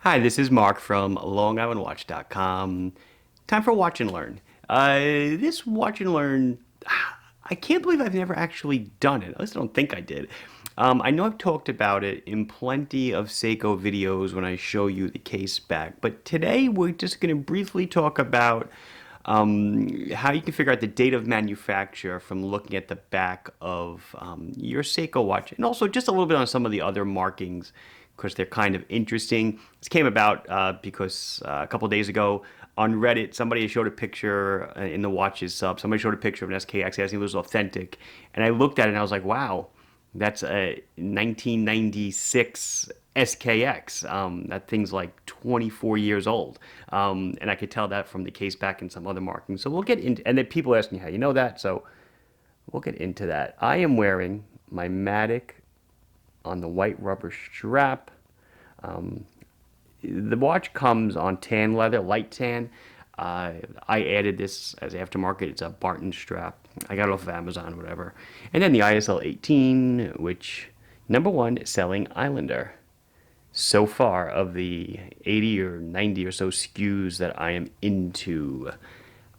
Hi, this is Mark from LongIslandWatch.com. Time for Watch and Learn. This Watch and Learn, I can't believe I've never actually done it. At least I don't think I did. I know I've talked about it in plenty of Seiko videos when I show you the case back, but today we're just going to briefly talk about how you can figure out the date of manufacture from looking at the back of your Seiko watch, and also just a little bit on some of the other markings because they're kind of interesting. This came about because a couple days ago on Reddit, somebody showed a picture in the watches sub. Somebody showed a picture of an SKX asking if it was authentic, and I looked at it and I was like, "Wow, that's a 1996 SKX. That thing's like 24 years old." And I could tell that from the case back and some other markings. So we'll get into, and then people ask me how you know that. So we'll get into that. I am wearing my Matic on the white rubber strap. The watch comes on tan leather, light tan. I added this as aftermarket. It's a Barton strap. I got it off of Amazon, whatever. And then the ISL 18, which number one selling Islander so far of the 80 or 90 or so SKUs that I am into.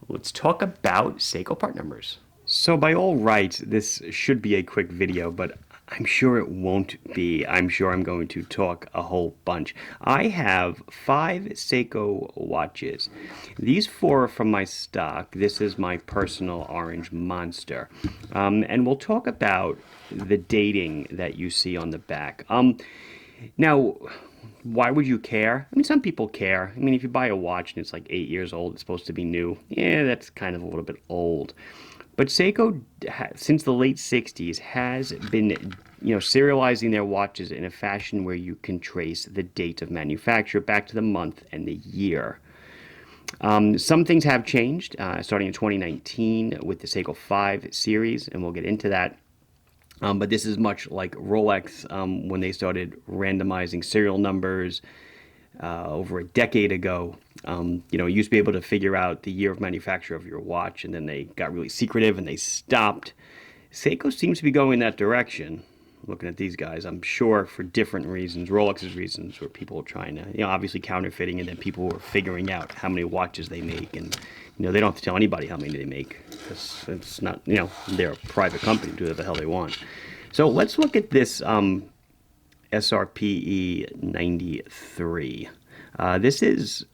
Let's talk about Seiko part numbers. So by all rights, this should be a quick video, but I'm sure it won't be. I'm sure I'm going to talk a whole bunch. I have 5 Seiko watches. These 4 are from my stock. This is my personal orange monster. And we'll talk about the dating that you see on the back. Now, why would you care? I mean, some people care. I mean, if you buy a watch and it's like 8 years old, it's supposed to be new. Yeah, that's kind of a little bit old. But Seiko, since the late 60s, has been, serializing their watches in a fashion where you can trace the date of manufacture back to the month and the year. Some things have changed, starting in 2019 with the Seiko 5 series, and we'll get into that. But this is much like Rolex when they started randomizing serial numbers over a decade ago. You used to be able to figure out the year of manufacture of your watch, and then they got really secretive and they stopped. Seiko seems to be going in that direction. Looking at these guys, I'm sure for different reasons. Rolex's reasons were people trying to, obviously counterfeiting, and then people were figuring out how many watches they make, and they don't have to tell anybody how many they make because it's not, they're a private company, do whatever the hell they want. So let's look at this SRPE 93. This is,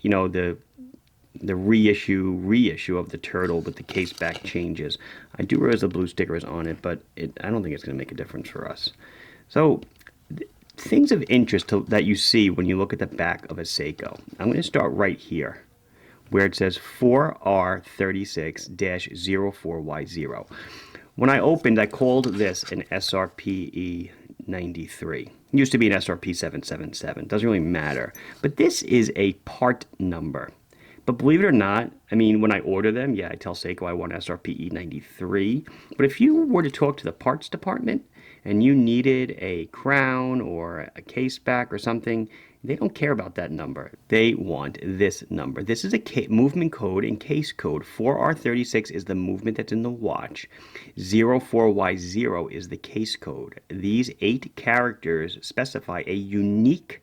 the reissue of the turtle with the case back changes. I do realize the blue sticker is on it, but I don't think it's going to make a difference for us. So things of interest that you see when you look at the back of a Seiko. I'm going to start right here where it says 4R36-04Y0. When I opened, I called this an SRPE 93. It used to be an SRP 777. Doesn't really matter. But this is a part number. But believe it or not, I mean, when I order them, yeah, I tell Seiko I want SRPE 93. But if you were to talk to the parts department and you needed a crown or a case back or something, they don't care about that number. They want this number. This is a movement code and case code. 4R36 is the movement that's in the watch. 04Y0 is the case code. These 8 characters specify a unique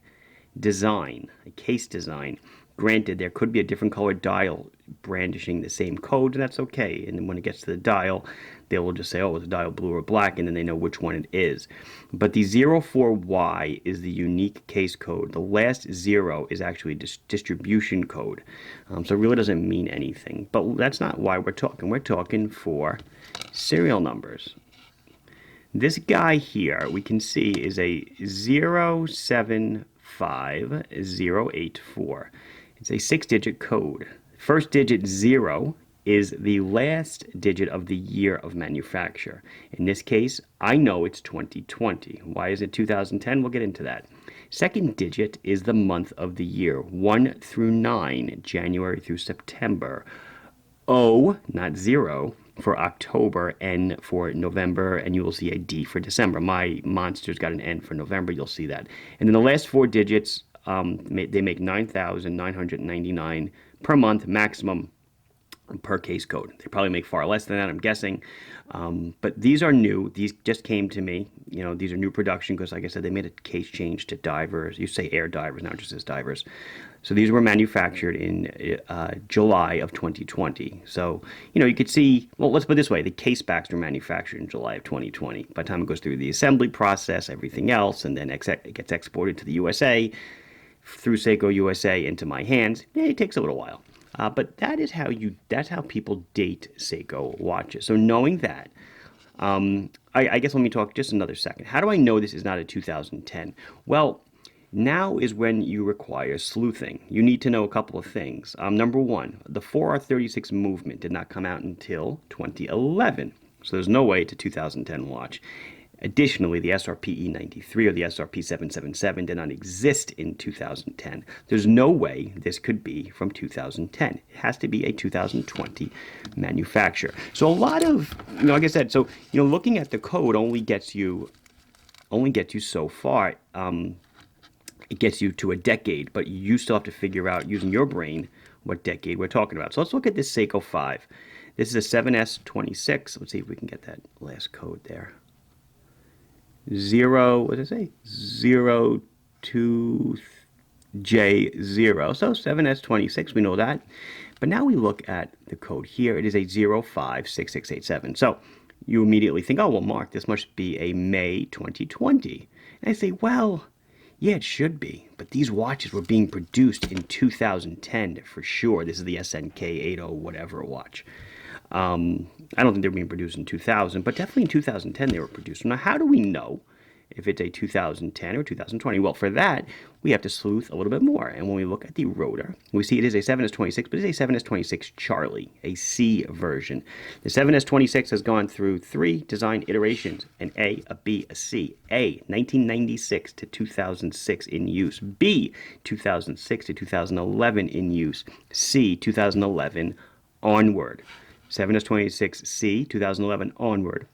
design, a case design. Granted, there could be a different colored dial brandishing the same code, and that's okay. And then when it gets to the dial, they will just say, oh, it's a dial blue or black, and then they know which one it is. But the 04Y is the unique case code. The last 0 is actually a distribution code. So it really doesn't mean anything. But that's not why we're talking. We're talking for serial numbers. This guy here, we can see, is a 075084. It's a 6-digit code. First digit 0 is the last digit of the year of manufacture. In this case, I know it's 2020. Why is it 2010? We'll get into that. Second digit is the month of the year, 1 through 9, January through September. O, not 0, for October, N for November, and you will see a D for December. My monster's got an N for November. You'll see that. And then the last 4 digits, they make 9,999 per month maximum. per case code. They probably make far less than that, I'm guessing. But these are new. These just came to me. You know, these are new production because, like I said, they made a case change to divers. You say air divers, now just as divers. So these were manufactured in July of 2020. So, you know, you could see, well, let's put it this way. The case backs were manufactured in July of 2020. By the time it goes through the assembly process, everything else, and then it gets exported to the USA, through Seiko USA into my hands, it takes a little while. But that's how people date Seiko watches. So knowing that, I guess let me talk just another second. How do I know this is not a 2010? Well, now is when you require sleuthing. You need to know a couple of things. Number one, the 4R36 movement did not come out until 2011. So there's no way it's a 2010 watch. Additionally, the SRP E93 or the SRP 777 did not exist in 2010. There's no way this could be from 2010. It has to be a 2020 manufacture. So a lot of, like I said, so looking at the code only gets you so far. It gets you to a decade, but you still have to figure out using your brain what decade we're talking about. So let's look at this Seiko 5. This is a 7S26. Let's see if we can get that last code there. What did I say? 02J0. So 7S26, we know that. But now we look at the code here. It is a 056687. So you immediately think, oh, well, Mark, this must be a May 2020. And I say, well, yeah, it should be. But these watches were being produced in 2010 for sure. This is the SNK 80 whatever watch. I don't think they were being produced in 2000, but definitely in 2010 they were produced. Now, how do we know if it's a 2010 or 2020? Well, for that, we have to sleuth a little bit more. And when we look at the rotor, we see it is a 7S26, but it's a 7S26 Charlie, a C version. The 7S26 has gone through 3 design iterations, an A, a B, a C. A, 1996 to 2006 in use. B, 2006 to 2011 in use. C, 2011 onward. 7S26C, 2011 onward.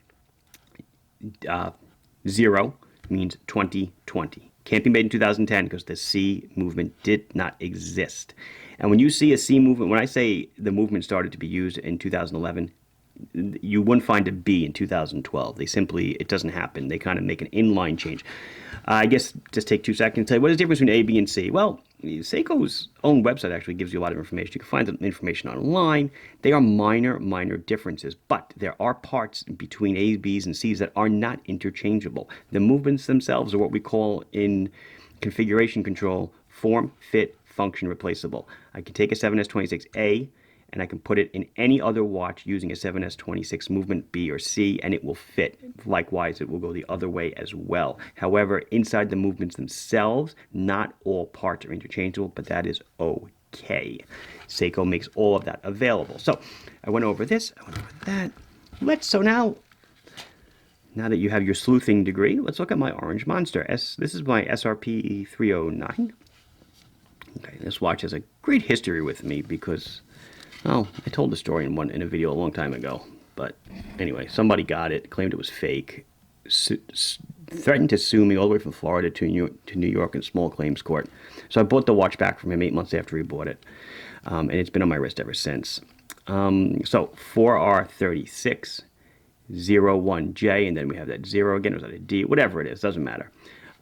0 means 2020. Can't be made in 2010 because the C movement did not exist. And when you see a C movement, when I say the movement started to be used in 2011, you wouldn't find a B in 2012. It doesn't happen. They kind of make an inline change. I guess just take 2 seconds and say, what is the difference between A, B, and C? Well, Seiko's own website actually gives you a lot of information. You can find the information online. They are minor differences, but there are parts between A's, B's, and C's that are not interchangeable. The movements themselves are what we call in configuration control, form, fit, function, replaceable. I can take a 7S26A and I can put it in any other watch using a 7S26 movement B or C, and it will fit. Likewise, it will go the other way as well. However, inside the movements themselves, not all parts are interchangeable, but that is okay. Seiko makes all of that available. So I went over this, I went over that. So now that you have your sleuthing degree, let's look at my Orange Monster. This is my SRP 309. Okay, this watch has a great history with me because, oh, I told the story in a video a long time ago. But anyway, somebody got it, claimed it was fake, threatened to sue me all the way from Florida to New York in small claims court. So I bought the watch back from him 8 months after he bought it. And it's been on my wrist ever since. So 4R36, 01J, and then we have that 0 again. Was that a D? Whatever it is, doesn't matter.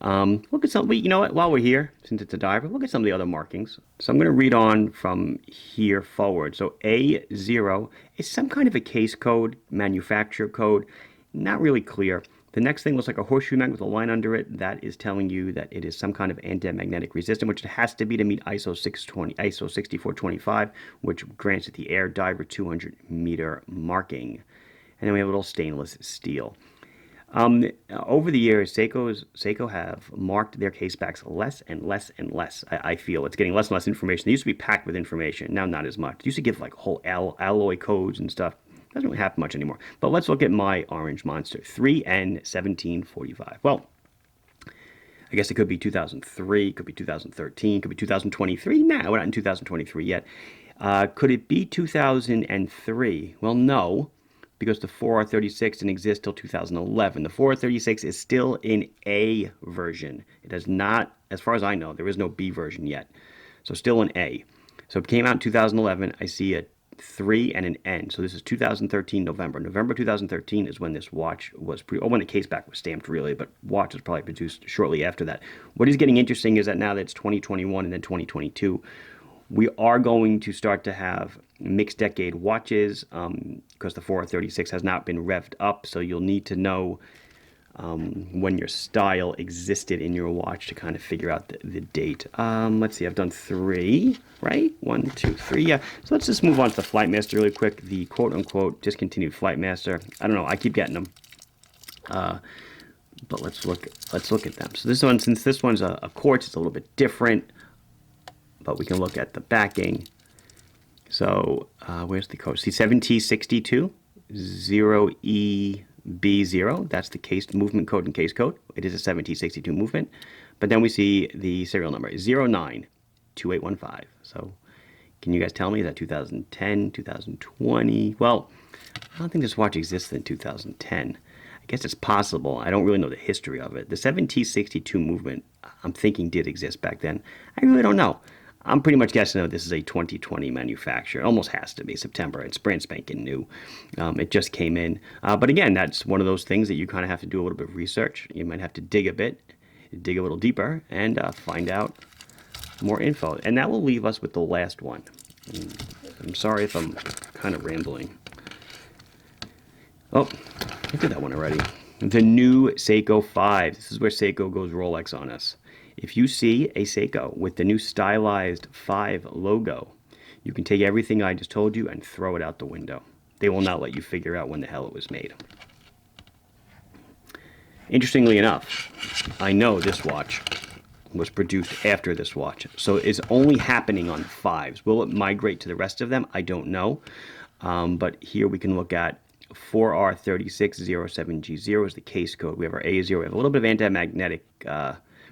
Look at some, you know what, while we're here, since it's a diver, look at some of the other markings. So I'm going to read on from here forward. So A0 is some kind of a case code, manufacturer code, not really clear. The next thing looks like a horseshoe magnet with a line under it. That is telling you that it is some kind of anti-magnetic resistant, which it has to be to meet ISO 6425, which grants it the air diver 200 meter marking. And then we have a little stainless steel. Over the years, Seiko have marked their casebacks less and less and less. I feel it's getting less and less information. They used to be packed with information. Now, not as much. They used to give like whole alloy codes and stuff. Doesn't really happen much anymore. But let's look at my Orange Monster 3N1745. Well, I guess it could be 2003, could be 2013, could be 2023. Nah, we're not in 2023 yet. Could it be 2003? Well, no, because the 4R36 didn't exist till 2011. The 4R36 is still in A version. It does not, as far as I know, there is no B version yet. So still in A. So it came out in 2011. I see a 3 and an N. So this is 2013 November. November 2013 is when this watch was when the case back was stamped, really, but watch was probably produced shortly after that. What is getting interesting is that now that it's 2021 and then 2022, we are going to start to have mixed decade watches because the 4R36 has not been revved up. So you'll need to know when your style existed in your watch to kind of figure out the date. Let's see, I've done 3, right? 1, 2, 3, yeah. So let's just move on to the Flightmaster really quick. The quote-unquote discontinued Flightmaster. I don't know, I keep getting them. But let's look at them. So this one, since this one's a quartz, it's a little bit different. But we can look at the backing. So where's the code? See, 7T62, 0EB0. That's the case movement code and case code. It is a 7T62 movement. But then we see the serial number, 092815. So can you guys tell me, is that 2010, 2020? Well, I don't think this watch existed in 2010. I guess it's possible. I don't really know the history of it. The 7T62 movement, I'm thinking, did exist back then. I really don't know. I'm pretty much guessing that this is a 2020 manufacture. It almost has to be September. It's brand spanking new. It just came in. But again, that's one of those things that you kind of have to do a little bit of research. You might have to dig a little deeper, and find out more info. And that will leave us with the last one. I'm sorry if I'm kind of rambling. Oh, I did that one already. The new Seiko 5. This is where Seiko goes Rolex on us. If you see a Seiko with the new stylized 5 logo, you can take everything I just told you and throw it out the window. They will not let you figure out when the hell it was made. Interestingly enough, I know this watch was produced after this watch, so it's only happening on 5s. Will it migrate to the rest of them? I don't know. But here we can look at 4R3607G0 is the case code. We have our A0. We have a little bit of anti-magnetic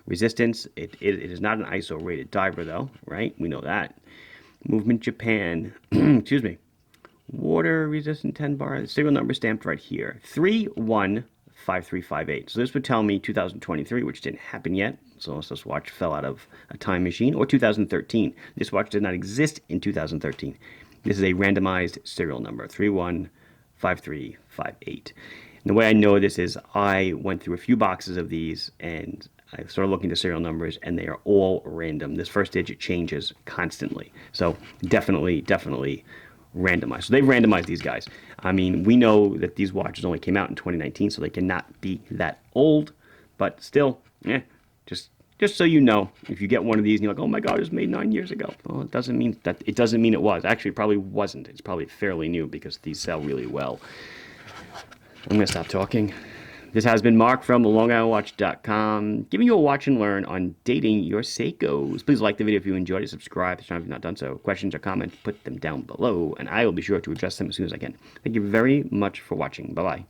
resistance. It is not an ISO rated diver though, right? We know that. Movement Japan, excuse me. Water resistant 10 bar. The serial number stamped right here. 315358. So this would tell me 2023, which didn't happen yet. So unless this watch fell out of a time machine, or 2013. This watch did not exist in 2013. This is a randomized serial number, 315358. And the way I know this is I went through a few boxes of these and I started looking at the serial numbers, and they are all random. This first digit changes constantly. So definitely randomized. So they've randomized these guys. I mean, we know that these watches only came out in 2019, so they cannot be that old. But still, just so you know, if you get one of these and you're like, oh my God, it was made 9 years ago. Well, it doesn't mean it was. Actually, it probably wasn't. It's probably fairly new because these sell really well. I'm going to stop talking. This has been Mark from LongIslandWatch.com, giving you a watch and learn on dating your Seikos. Please like the video if you enjoyed it, subscribe if you've not done so. Questions or comments, put them down below, and I will be sure to address them as soon as I can. Thank you very much for watching. Bye-bye.